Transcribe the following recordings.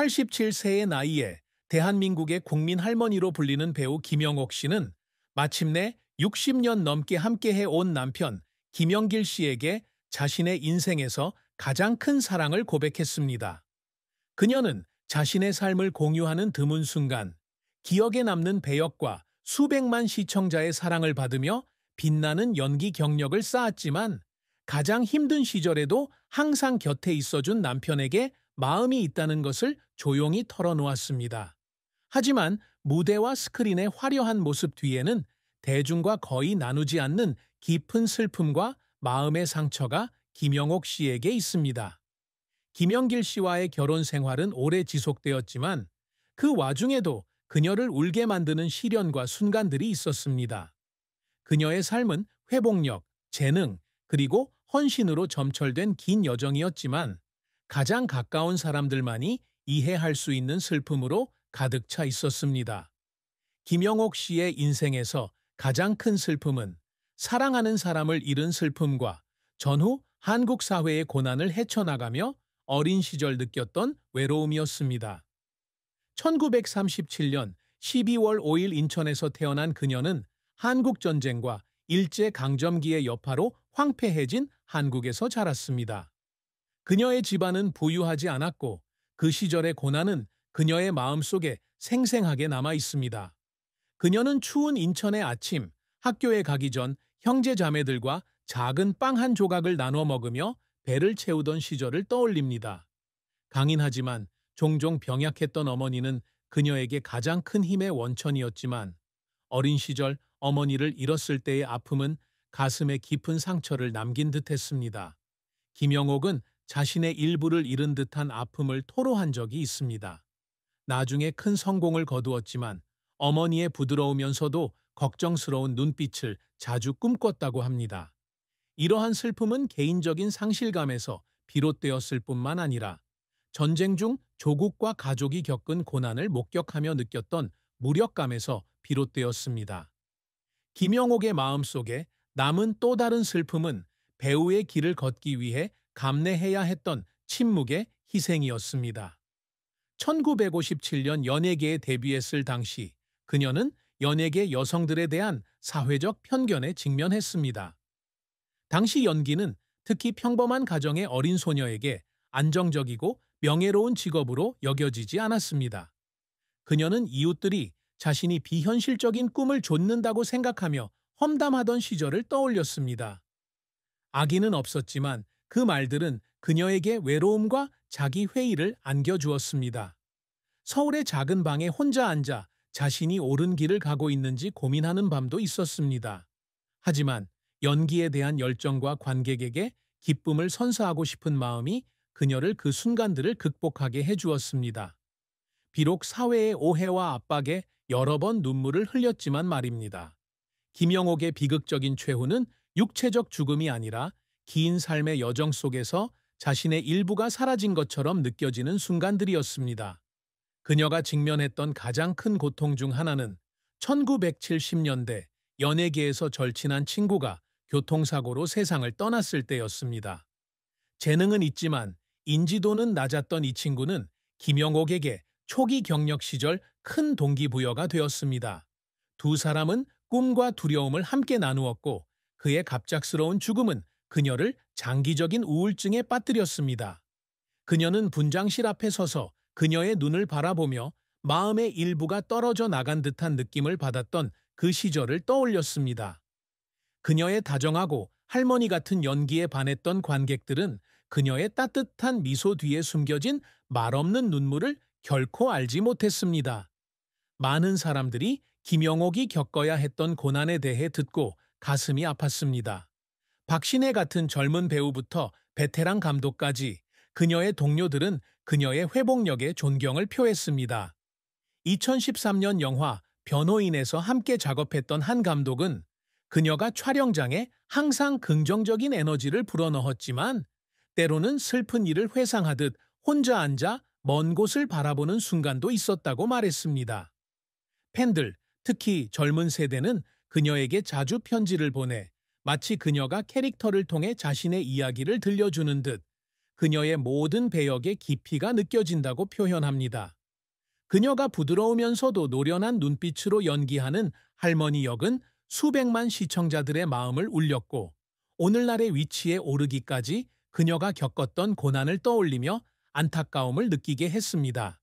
87세의 나이에 대한민국의 국민 할머니로 불리는 배우 김영옥 씨는 마침내 60년 넘게 함께해 온 남편 김영길 씨에게 자신의 인생에서 가장 큰 사랑을 고백했습니다. 그녀는 자신의 삶을 공유하는 드문 순간, 기억에 남는 배역과 수백만 시청자의 사랑을 받으며 빛나는 연기 경력을 쌓았지만 가장 힘든 시절에도 항상 곁에 있어준 남편에게 마음이 있다는 것을 조용히 털어놓았습니다. 하지만 무대와 스크린의 화려한 모습 뒤에는 대중과 거의 나누지 않는 깊은 슬픔과 마음의 상처가 김영옥 씨에게 있습니다. 김영길 씨와의 결혼 생활은 오래 지속되었지만 그 와중에도 그녀를 울게 만드는 시련과 순간들이 있었습니다. 그녀의 삶은 회복력, 재능, 그리고 헌신으로 점철된 긴 여정이었지만 가장 가까운 사람들만이 이해할 수 있는 슬픔으로 가득 차 있었습니다. 김영옥 씨의 인생에서 가장 큰 슬픔은 사랑하는 사람을 잃은 슬픔과 전후 한국 사회의 고난을 헤쳐나가며 어린 시절 느꼈던 외로움이었습니다. 1937년 12월 5일 인천에서 태어난 그녀는 한국전쟁과 일제강점기의 여파로 황폐해진 한국에서 자랐습니다. 그녀의 집안은 부유하지 않았고 그 시절의 고난은 그녀의 마음속에 생생하게 남아 있습니다. 그녀는 추운 인천의 아침, 학교에 가기 전 형제 자매들과 작은 빵 한 조각을 나눠 먹으며 배를 채우던 시절을 떠올립니다. 강인하지만 종종 병약했던 어머니는 그녀에게 가장 큰 힘의 원천이었지만 어린 시절 어머니를 잃었을 때의 아픔은 가슴에 깊은 상처를 남긴 듯했습니다. 김영옥은 자신의 일부를 잃은 듯한 아픔을 토로한 적이 있습니다. 나중에 큰 성공을 거두었지만 어머니의 부드러우면서도 걱정스러운 눈빛을 자주 꿈꿨다고 합니다. 이러한 슬픔은 개인적인 상실감에서 비롯되었을 뿐만 아니라 전쟁 중 조국과 가족이 겪은 고난을 목격하며 느꼈던 무력감에서 비롯되었습니다. 김영옥의 마음속에 남은 또 다른 슬픔은 배우의 길을 걷기 위해 감내해야 했던 침묵의 희생이었습니다. 1957년 연예계에 데뷔했을 당시 그녀는 연예계 여성들에 대한 사회적 편견에 직면했습니다. 당시 연기는 특히 평범한 가정의 어린 소녀에게 안정적이고 명예로운 직업으로 여겨지지 않았습니다. 그녀는 이웃들이 자신이 비현실적인 꿈을 좇는다고 생각하며 험담하던 시절을 떠올렸습니다. 악의는 없었지만 그 말들은 그녀에게 외로움과 자기 회의를 안겨주었습니다. 서울의 작은 방에 혼자 앉아 자신이 옳은 길을 가고 있는지 고민하는 밤도 있었습니다. 하지만 연기에 대한 열정과 관객에게 기쁨을 선사하고 싶은 마음이 그녀를 그 순간들을 극복하게 해주었습니다. 비록 사회의 오해와 압박에 여러 번 눈물을 흘렸지만 말입니다. 김영옥의 비극적인 최후는 육체적 죽음이 아니라 긴 삶의 여정 속에서 자신의 일부가 사라진 것처럼 느껴지는 순간들이었습니다. 그녀가 직면했던 가장 큰 고통 중 하나는 1970년대 연예계에서 절친한 친구가 교통사고로 세상을 떠났을 때였습니다. 재능은 있지만 인지도는 낮았던 이 친구는 김영옥에게 초기 경력 시절 큰 동기부여가 되었습니다. 두 사람은 꿈과 두려움을 함께 나누었고 그의 갑작스러운 죽음은 그녀를 장기적인 우울증에 빠뜨렸습니다. 그녀는 분장실 앞에 서서 그녀의 눈을 바라보며 마음의 일부가 떨어져 나간 듯한 느낌을 받았던 그 시절을 떠올렸습니다. 그녀의 다정하고 할머니 같은 연기에 반했던 관객들은 그녀의 따뜻한 미소 뒤에 숨겨진 말없는 눈물을 결코 알지 못했습니다. 많은 사람들이 김영옥이 겪어야 했던 고난에 대해 듣고 가슴이 아팠습니다. 박신혜 같은 젊은 배우부터 베테랑 감독까지 그녀의 동료들은 그녀의 회복력에 존경을 표했습니다. 2013년 영화 변호인에서 함께 작업했던 한 감독은 그녀가 촬영장에 항상 긍정적인 에너지를 불어넣었지만 때로는 슬픈 일을 회상하듯 혼자 앉아 먼 곳을 바라보는 순간도 있었다고 말했습니다. 팬들, 특히 젊은 세대는 그녀에게 자주 편지를 보내 마치 그녀가 캐릭터를 통해 자신의 이야기를 들려주는 듯 그녀의 모든 배역의 깊이가 느껴진다고 표현합니다. 그녀가 부드러우면서도 노련한 눈빛으로 연기하는 할머니 역은 수백만 시청자들의 마음을 울렸고, 오늘날의 위치에 오르기까지 그녀가 겪었던 고난을 떠올리며 안타까움을 느끼게 했습니다.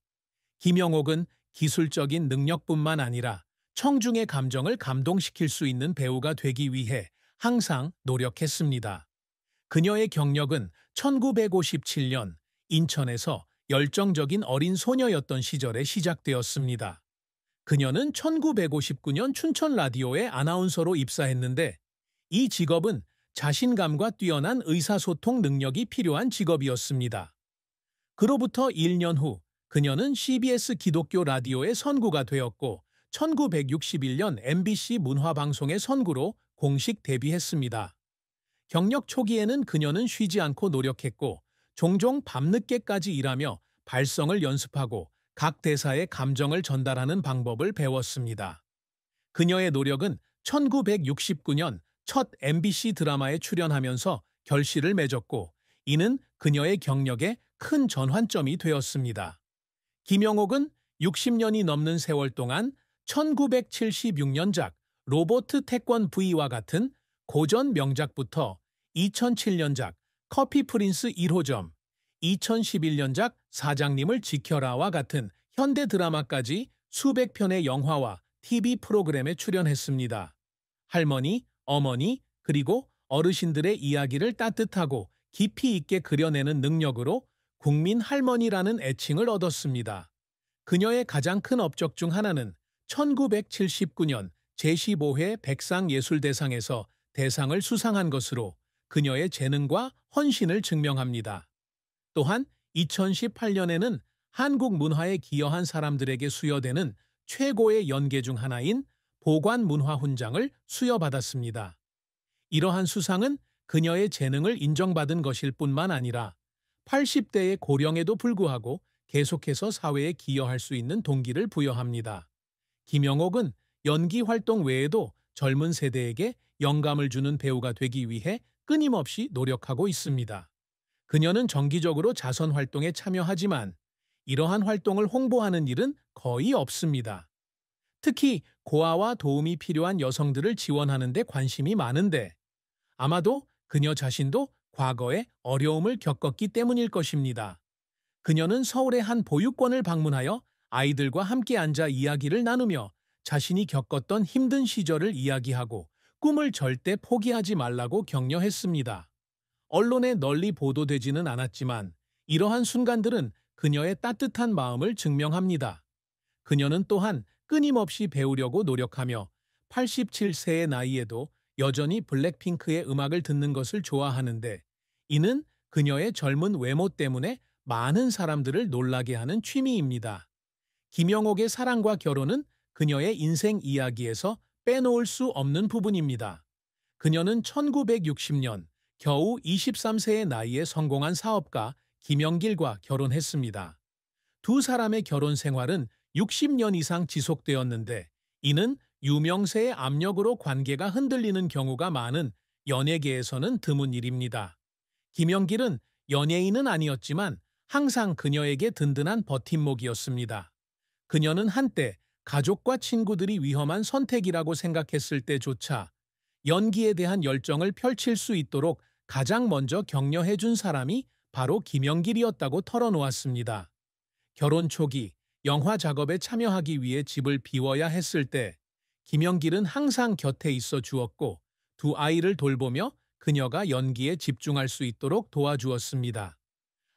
김영옥은 기술적인 능력뿐만 아니라 청중의 감정을 감동시킬 수 있는 배우가 되기 위해 항상 노력했습니다. 그녀의 경력은 1957년 인천에서 열정적인 어린 소녀였던 시절에 시작되었습니다. 그녀는 1959년 춘천 라디오에 아나운서로 입사했는데, 이 직업은 자신감과 뛰어난 의사소통 능력이 필요한 직업이었습니다. 그로부터 1년 후 그녀는 CBS 기독교 라디오의 선구가 되었고, 1961년 MBC 문화방송의 선구로 공식 데뷔했습니다. 경력 초기에는 그녀는 쉬지 않고 노력했고, 종종 밤늦게까지 일하며 발성을 연습하고 각 대사의 감정을 전달하는 방법을 배웠습니다. 그녀의 노력은 1969년 첫 MBC 드라마에 출연하면서 결실을 맺었고, 이는 그녀의 경력에 큰 전환점이 되었습니다. 김영옥은 60년이 넘는 세월 동안 1976년작 로보트 태권 V와 같은 고전 명작부터 2007년작 커피 프린스 1호점, 2011년작 사장님을 지켜라와 같은 현대 드라마까지 수백 편의 영화와 TV 프로그램에 출연했습니다. 할머니, 어머니, 그리고 어르신들의 이야기를 따뜻하고 깊이 있게 그려내는 능력으로 국민 할머니라는 애칭을 얻었습니다. 그녀의 가장 큰 업적 중 하나는 1979년 제15회 백상예술대상에서 대상을 수상한 것으로 그녀의 재능과 헌신을 증명합니다. 또한 2018년에는 한국 문화에 기여한 사람들에게 수여되는 최고의 연계 중 하나인 보관문화훈장을 수여받았습니다. 이러한 수상은 그녀의 재능을 인정받은 것일 뿐만 아니라 80대의 고령에도 불구하고 계속해서 사회에 기여할 수 있는 동기를 부여합니다. 김영옥은 연기 활동 외에도 젊은 세대에게 영감을 주는 배우가 되기 위해 끊임없이 노력하고 있습니다. 그녀는 정기적으로 자선 활동에 참여하지만 이러한 활동을 홍보하는 일은 거의 없습니다. 특히 고아와 도움이 필요한 여성들을 지원하는 데 관심이 많은데, 아마도 그녀 자신도 과거에 어려움을 겪었기 때문일 것입니다. 그녀는 서울의 한 보육원을 방문하여 아이들과 함께 앉아 이야기를 나누며 자신이 겪었던 힘든 시절을 이야기하고 꿈을 절대 포기하지 말라고 격려했습니다. 언론에 널리 보도되지는 않았지만 이러한 순간들은 그녀의 따뜻한 마음을 증명합니다. 그녀는 또한 끊임없이 배우려고 노력하며 87세의 나이에도 여전히 블랙핑크의 음악을 듣는 것을 좋아하는데, 이는 그녀의 젊은 외모 때문에 많은 사람들을 놀라게 하는 취미입니다. 김영옥의 사랑과 결혼은 그녀의 인생 이야기에서 빼놓을 수 없는 부분입니다. 그녀는 1960년 겨우 23세의 나이에 성공한 사업가 김영길과 결혼했습니다. 두 사람의 결혼 생활은 60년 이상 지속되었는데, 이는 유명세의 압력으로 관계가 흔들리는 경우가 많은 연예계에서는 드문 일입니다. 김영길은 연예인은 아니었지만 항상 그녀에게 든든한 버팀목이었습니다. 그녀는 한때 가족과 친구들이 위험한 선택이라고 생각했을 때조차 연기에 대한 열정을 펼칠 수 있도록 가장 먼저 격려해 준 사람이 바로 김영길이었다고 털어놓았습니다. 결혼 초기 영화 작업에 참여하기 위해 집을 비워야 했을 때 김영길은 항상 곁에 있어 주었고, 두 아이를 돌보며 그녀가 연기에 집중할 수 있도록 도와주었습니다.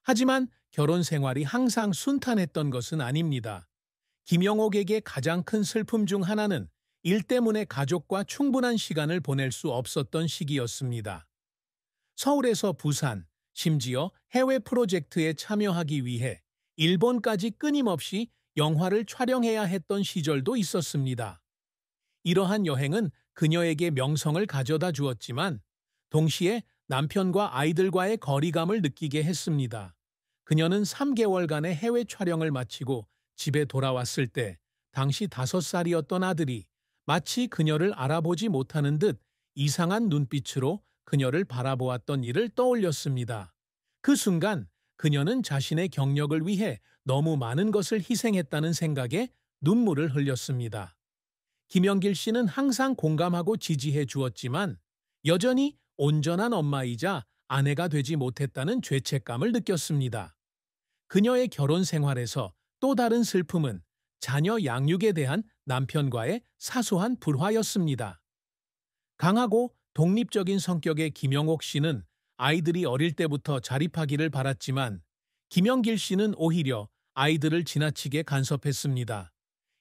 하지만 결혼 생활이 항상 순탄했던 것은 아닙니다. 김영옥에게 가장 큰 슬픔 중 하나는 일 때문에 가족과 충분한 시간을 보낼 수 없었던 시기였습니다. 서울에서 부산, 심지어 해외 프로젝트에 참여하기 위해 일본까지 끊임없이 영화를 촬영해야 했던 시절도 있었습니다. 이러한 여행은 그녀에게 명성을 가져다 주었지만 동시에 남편과 아이들과의 거리감을 느끼게 했습니다. 그녀는 3개월간의 해외 촬영을 마치고 집에 돌아왔을 때 당시 5살이었던 아들이 마치 그녀를 알아보지 못하는 듯 이상한 눈빛으로 그녀를 바라보았던 일을 떠올렸습니다. 그 순간 그녀는 자신의 경력을 위해 너무 많은 것을 희생했다는 생각에 눈물을 흘렸습니다. 김영길 씨는 항상 공감하고 지지해 주었지만 여전히 온전한 엄마이자 아내가 되지 못했다는 죄책감을 느꼈습니다. 그녀의 결혼 생활에서 또 다른 슬픔은 자녀 양육에 대한 남편과의 사소한 불화였습니다. 강하고 독립적인 성격의 김영옥 씨는 아이들이 어릴 때부터 자립하기를 바랐지만 김영길 씨는 오히려 아이들을 지나치게 간섭했습니다.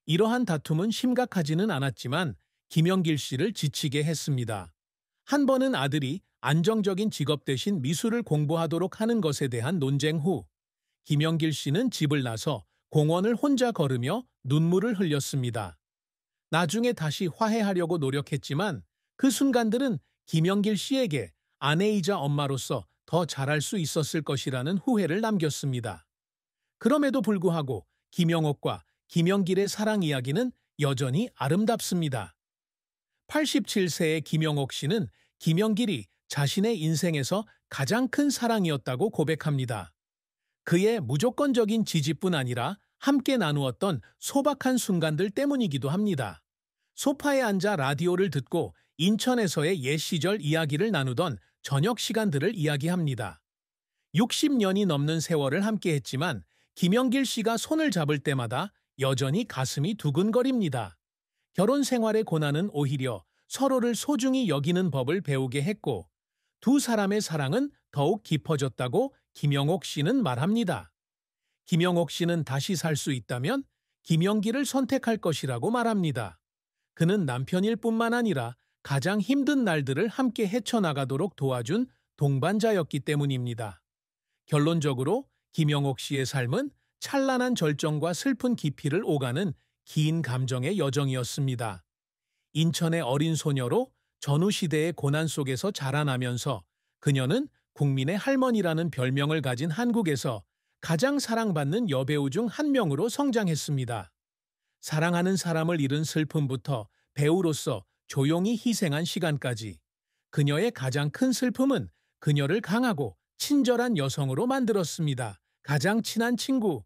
이러한 다툼은 심각하지는 않았지만 김영길 씨를 지치게 했습니다. 한 번은 아들이 안정적인 직업 대신 미술을 공부하도록 하는 것에 대한 논쟁 후 김영길 씨는 집을 나서 공원을 혼자 걸으며 눈물을 흘렸습니다. 나중에 다시 화해하려고 노력했지만 그 순간들은 김영길 씨에게 아내이자 엄마로서 더 잘할 수 있었을 것이라는 후회를 남겼습니다. 그럼에도 불구하고 김영옥과 김영길의 사랑 이야기는 여전히 아름답습니다. 87세의 김영옥 씨는 김영길이 자신의 인생에서 가장 큰 사랑이었다고 고백합니다. 그의 무조건적인 지지뿐 아니라 함께 나누었던 소박한 순간들 때문이기도 합니다. 소파에 앉아 라디오를 듣고 인천에서의 옛 시절 이야기를 나누던 저녁 시간들을 이야기합니다. 60년이 넘는 세월을 함께했지만 김영길 씨가 손을 잡을 때마다 여전히 가슴이 두근거립니다. 결혼 생활의 고난은 오히려 서로를 소중히 여기는 법을 배우게 했고 두 사람의 사랑은 더욱 깊어졌다고 김영옥 씨는 말합니다. 김영옥 씨는 다시 살 수 있다면 김영길을 선택할 것이라고 말합니다. 그는 남편일 뿐만 아니라 가장 힘든 날들을 함께 헤쳐나가도록 도와준 동반자였기 때문입니다. 결론적으로 김영옥 씨의 삶은 찬란한 절정과 슬픈 깊이를 오가는 긴 감정의 여정이었습니다. 인천의 어린 소녀로 전후시대의 고난 속에서 자라나면서 그녀는 국민의 할머니라는 별명을 가진 한국에서 가장 사랑받는 여배우 중 한 명으로 성장했습니다. 사랑하는 사람을 잃은 슬픔부터 배우로서 조용히 희생한 시간까지 그녀의 가장 큰 슬픔은 그녀를 강하고 친절한 여성으로 만들었습니다. 가장 친한 친구